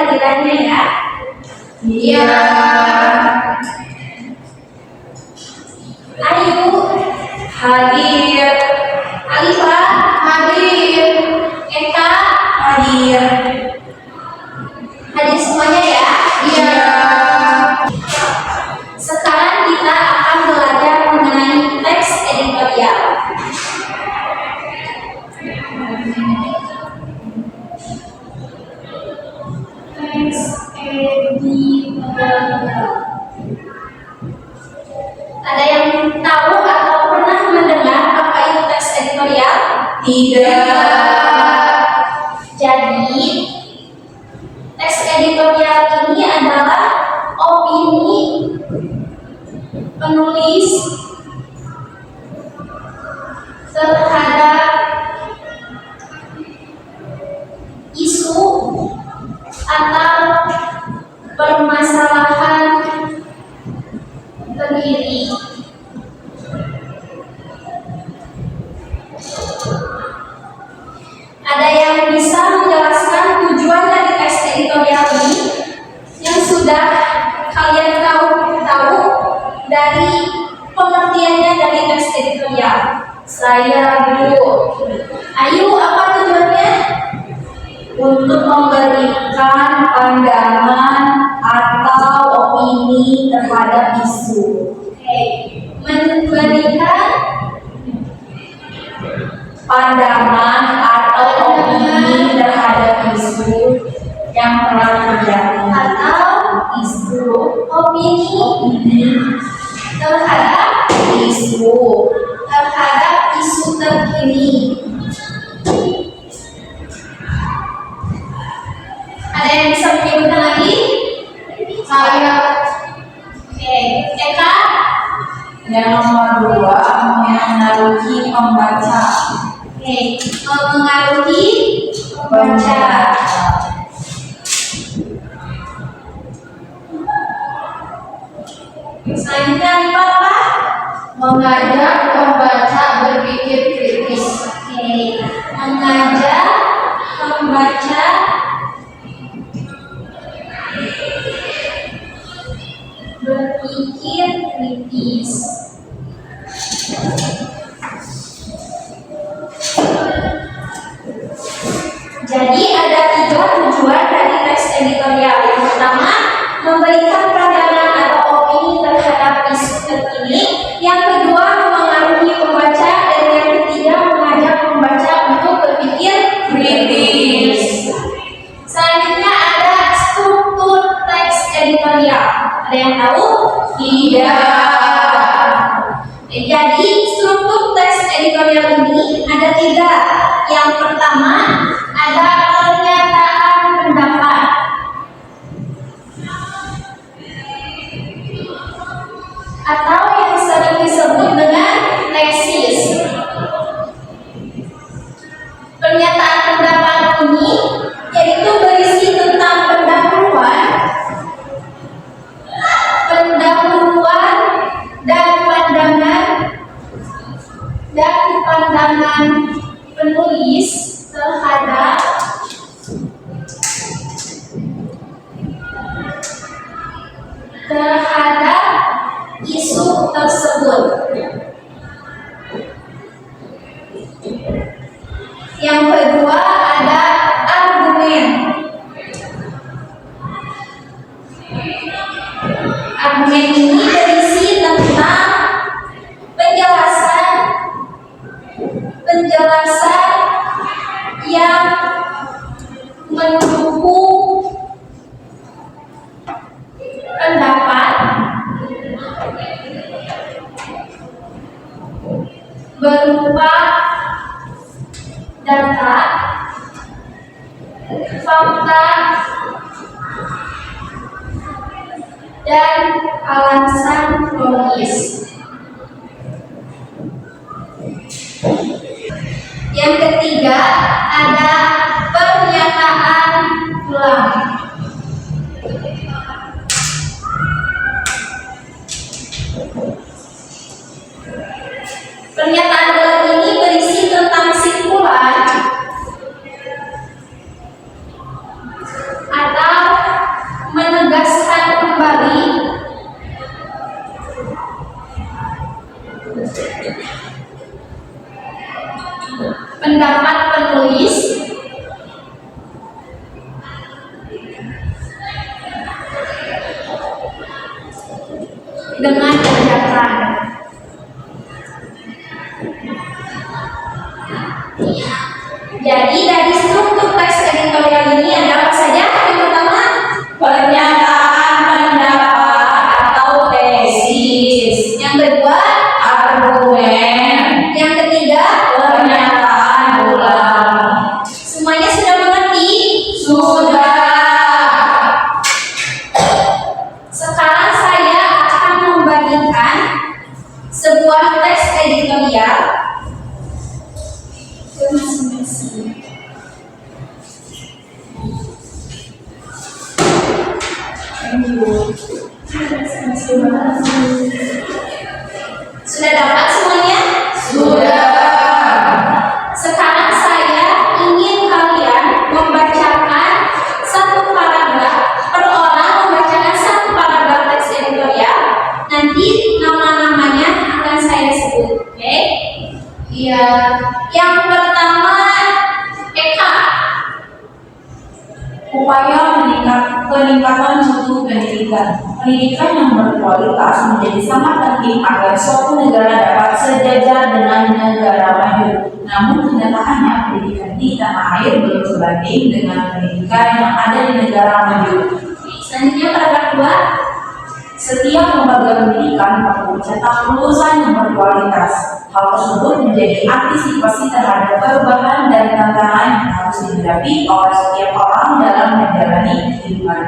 kehadirannya ya. Iya. Ayu Hadir. Alifa Hadir. Eka Hadir. hadir semuanya ya. Iya. Sekarang kita akan belajar mengenai teks editorial. Teks editorial. Ada yang tahu atau pernah mendengar apa itu teks editorial? Tidak. Jadi, teks editorial ini adalah opini penulis terhadap isu atau permasalahan terkini. Ada yang bisa menjelaskan tujuan dari teks editorial ini yang sudah kalian tahu dari pengertiannya dari teks editorial? Saya dulu. Ayo, apa tujuannya? Untuk memberikan pandangan atau opini terhadap isu. Oke, memberikan Pandangan atau opini terhadap isu yang telah terjadi. atau Isu. opini terhadap Isu. isu terkini. Ada yang bisa menyebutkan lagi? Saya Oke, Eka yang nomor 2 mengaruhi pembaca. Oke, mengaruhi pembaca. Selanjutnya apa? Mengajak pembaca berpikir kritis. Oke, mengajak pembaca berpikir kritis. Jadi ada 3 tujuan dari teks editorial. Yang pertama, memberikan pandangan atau opini terhadap isu terkini. Yang kedua, memengaruhi pembaca. Dan yang ketiga, mengajak pembaca untuk berpikir kritis. Selanjutnya ada struktur teks editorial. Ada yang tahu? Tidak. Jadi struktur teks editorial ini ada 3. Yang pertama ada pernyataan pendapat. Atau yang sering disebut dengan tesis. Pernyataan pendapat ini yaitu berisi tentang pendahuluan dan pandangan penulis terhadap isu tersebut. Yang kedua ada argumen. Argumen ini berisi tentang penjelasan yang mendukung pendapat berupa data, fakta, dan alasan logis. Yang ketiga ada pernyataan ulang. Pernyataan ulang ini berisi tentang simpulan atau dengan bajakan. Jadi dari struktur teks editorial ini ada apa saja? Yang pertama, Pernyataan pendapat atau tesis. yang kedua, Argumen. yang ketiga, Pernyataan ulang. semuanya sudah mengerti? Sudah. Sekarang saya akan membagikan sebuah teks editorial ke masing-masing. Sudah dapat semuanya? Sudah. Sekarang saya ingin kalian membacakan satu paragraf, per orang membacakan satu paragraf teks editorial. Nanti nama-namanya akan saya sebut. Oke? Iya. Yang pertama, Eka. Upaya peningkatan mutu pendidikan. Pendidikan yang berkualitas menjadi sangat penting agar suatu negara dapat sejajar dengan negara maju. Namun kenyataannya pendidikan di tanah air belum sebanding dengan pendidikan yang ada di negara maju. Selanjutnya paragraf 2. Setiap lembaga pendidikan perlu mencetak lulusan yang berkualitas. Hal tersebut menjadi antisipasi terhadap perubahan dan tantangan yang harus dihadapi oleh setiap orang dalam menjalani kehidupan.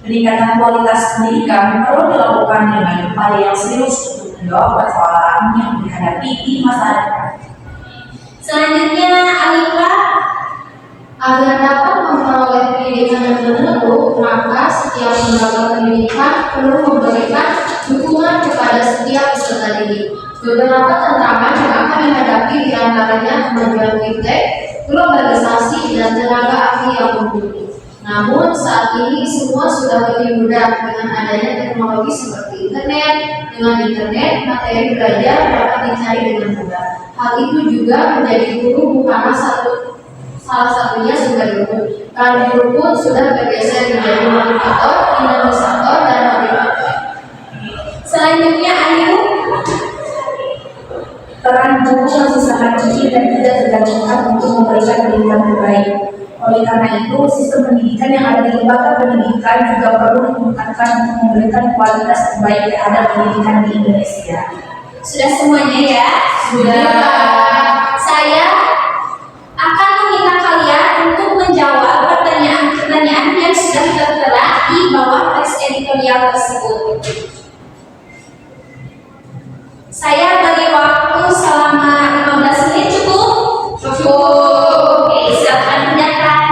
Peningkatan kualitas pendidikan perlu dilakukan dengan upaya yang serius untuk menjawab persoalan yang dihadapi di masa depan. Selanjutnya Alika. Agar dapat memperoleh pendidikan yang bermutu, maka setiap lembaga pendidikan perlu memberikan dukungan kepada setiap peserta didik. Beberapa tantangan yang akan dihadapi diantaranya kemajuan fintech, globalisasi, dan tenaga ahli yang mumpuni. Namun saat ini semua sudah lebih mudah dengan adanya teknologi seperti internet. Dengan internet, materi belajar dapat dicari dengan mudah. Hal itu juga menjadi guru bukanlah salah satunya sebagai guru. Para guru pun sudah bergeser menjadi motivator, dinamisator, dan motivator. Selanjutnya Ayu. Peran guru masih sangat kecil dan tidak tergantung untuk memberikan pendidikan terbaik. Oleh karena itu, sistem pendidikan yang ada di lembaga pendidikan juga perlu ditingkatkan untuk memberikan kualitas terbaik terhadap pendidikan di Indonesia. Sudah semuanya ya? Sudah. Saya akan meminta kalian untuk menjawab pertanyaan-pertanyaan yang sudah tertera di bawah teks editorial tersebut. Saya beri waktu selama 15 menit cukup? Cukup. Oke, silakan kerjakan.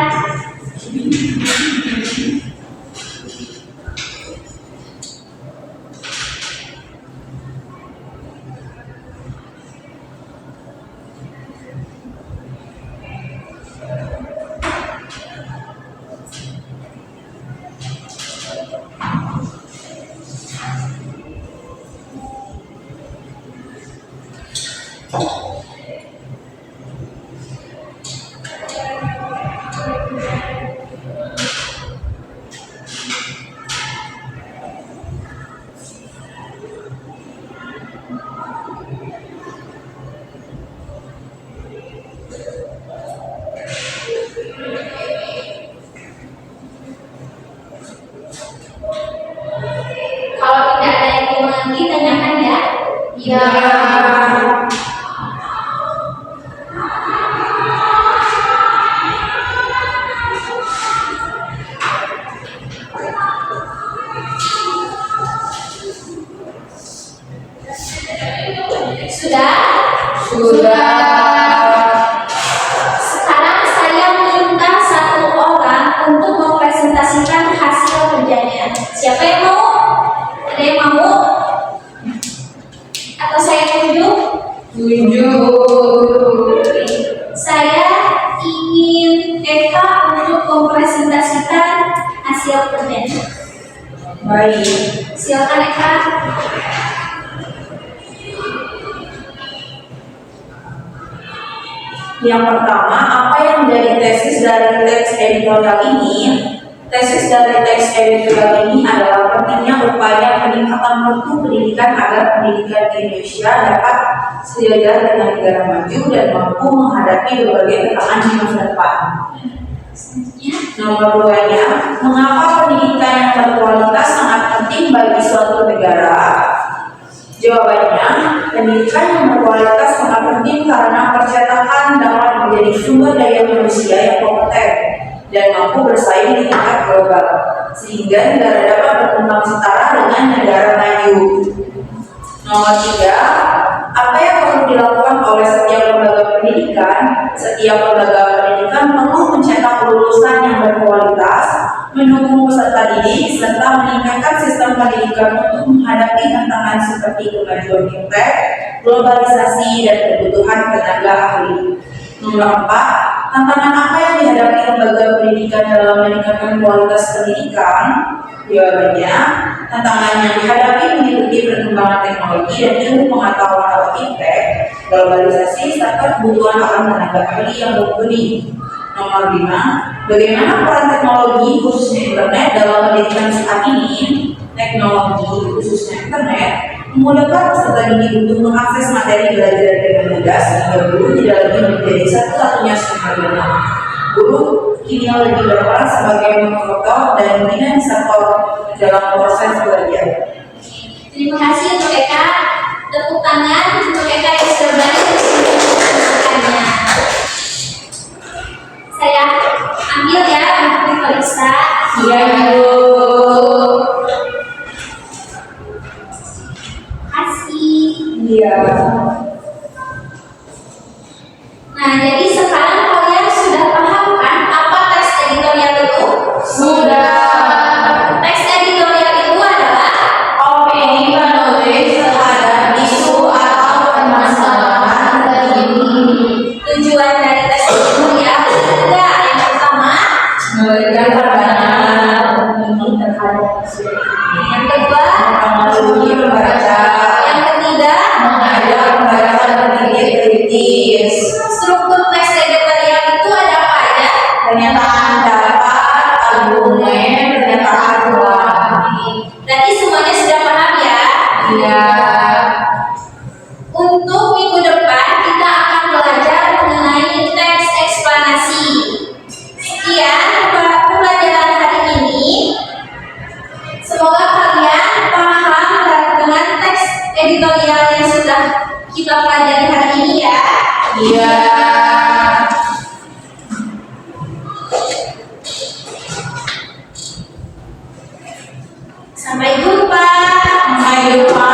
Kalau tidak ada yang mau mengerti, tanyakan ya. Ya. Sudah? Sudah. Sekarang saya minta satu orang untuk mempresentasikan hasil kerjanya. Siapa yang mau? Ada yang mau? Atau saya tunjuk? Saya ingin Eka untuk mempresentasikan hasil kerjanya. Baik. Silakan Eka. Yang pertama, apa yang menjadi tesis dari teks editorial ini? Tesis dari teks editorial ini adalah pentingnya upaya peningkatan mutu pendidikan agar pendidikan di Indonesia dapat sejajar dengan negara maju dan mampu menghadapi berbagai tantangan di masa depan. Nomor 2-nya, mengapa pendidikan yang berkualitas sangat penting bagi suatu negara? Jawabannya, pendidikan yang berkualitas sangat penting karena percetakan dapat menjadi sumber daya manusia yang kompeten dan mampu bersaing di tingkat global, sehingga negara dapat berkembang setara dengan negara maju. Nomor 3, apa yang perlu dilakukan oleh setiap lembaga pendidikan? Setiap lembaga pendidikan perlu mencetak lulusan yang berkualitas, mendukung peserta didik, serta meningkatkan sistem pendidikan untuk menghadapi tantangan seperti kemajuan fintech, globalisasi, dan kebutuhan tenaga ahli. Nomor 4, tantangan apa yang dihadapi lembaga pendidikan dalam meningkatkan kualitas pendidikan? Jawabannya, tantangan yang dihadapi meliputi perkembangan teknologi dan ilmu pengetahuan atau fintech, globalisasi, serta kebutuhan akan tenaga ahli yang mumpuni. Nomor 5, bagaimana peran teknologi khususnya internet dalam pendidikan saat ini? Teknologi khususnya internet memudahkan peserta didik untuk mengakses materi belajar dengan mudah sehingga guru tidak lagi menjadi satu-satunya sumber dana. Guru kini lebih berperan sebagai moderator dan dinamisator dalam proses belajar. Terima kasih untuk Eka. Tepuk tangan untuk Eka yang sudah berhasil menyampaikannya. Saya ambil ya untuk diperiksa. Iya, Bu. Kasih. Iya. Nah, jadi sekarang kalian sudah paham kan apa teks editorial itu? Sudah. Teks editorial itu adalah Opini penulis terhadap isu atau permasalahan Ini tujuan dari teks editorial ada yang pertama, memberikan pandangan opini terhadap isu yang kedua, mengajukan membaca, yang ketiga. mengajak membaca berpikir kritis, Struktur teks editorial itu ada apa aja? pernyataan pendapat, argumen, pernyataan ruang. Berarti semuanya sudah paham ya? Iya. Untuk minggu depan kita akan belajar mengenai teks eksplanasi. Sekian pembelajaran hari ini. Semoga kalian paham dengan teks editorial yang sudah kita pelajari hari ini ya. Iya. Sampai jumpa. Sampai jumpa.